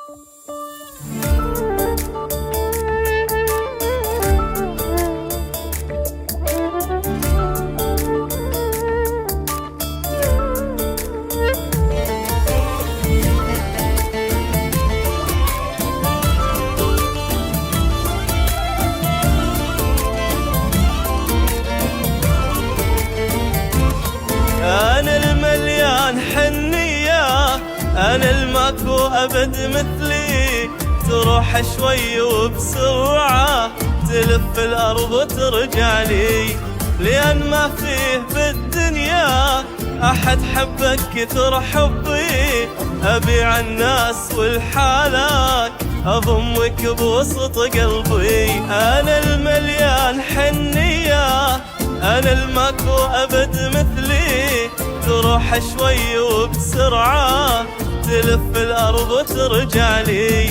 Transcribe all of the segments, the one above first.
أنا المليان حنية، أنا الماكو أبد مثلي، تروح شوي وبسرعة تلف الأرض وترجع لي، لأن ما فيه بالدنيا أحد حبك كثر حبي، أبيع الناس والحالات أضمك بوسط قلبي. أنا المليان حنية، أنا الماكو أبد مثلي، تروح شوي وبسرعة تلف الأرض وترجع لي،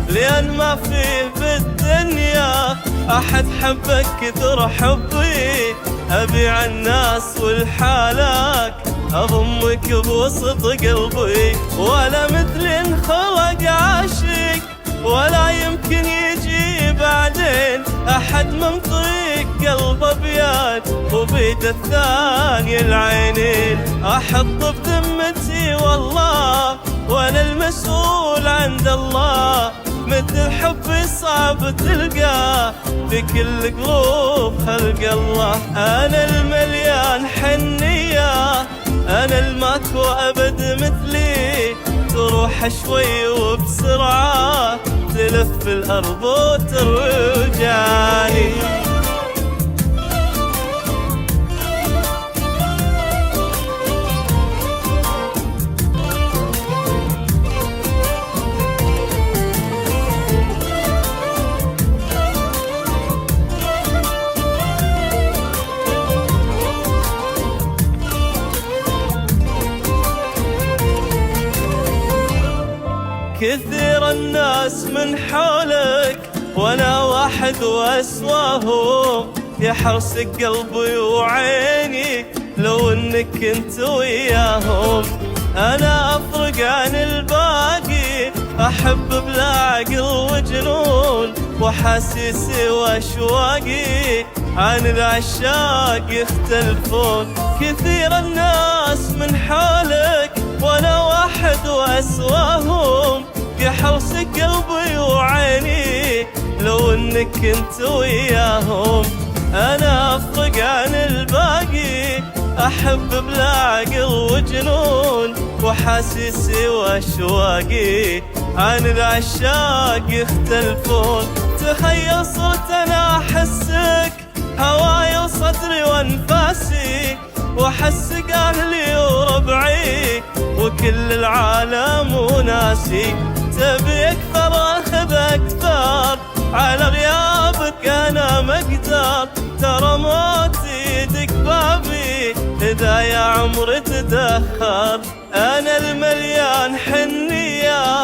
لأن ما فيه بالدنيا أحد حبك كثر حبي، أبيع الناس والحالك أضمك بوسط قلبي. ولا مثل انخلق عاشق ولا يمكن يجي بعدين أحد منطيق قلب أبيض وبيد الثاني العينين، أحط بذمتي والله وأنا المسؤول عند الله، مثل حبي صعب تلقاه في كل قلوب خلق الله. أنا المليان حنية، أنا الماكو أبد مثلي، تروح شوي وبسرعة تلف الأرض وترجعني. كثير الناس من حولك وانا واحد واسواهم، يا حرصك قلبي وعيني لو انك انت وياهم. انا افرق عن الباقي، احب بلا عقل وجنون، واحاسيسي واشواقي عن العشاق يختلفون. كثير الناس من حولك وانا واحد واسواهم، يا حرصك قلبي وعيني لو انك انت وياهم. انا افرق عن الباقي، احب بلا عقل وجنون، واحاسيسي واشواقي عن العشاق يختلفون. تخيل صرت انا احسك هواي وصدري وانفاسي، واحسك اهلي وربعي وكل العالم وناسي. تبي اكثر اخذ اكثر، على غيابك انا مقدر، ترى موتي يدك بابي اذا يا عمري تدخر. انا المليان حنية،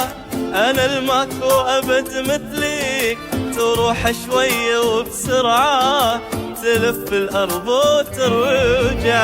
انا الماكو ابد مثلي، تروح شوي وبسرعة تلف الأرض وترجعني.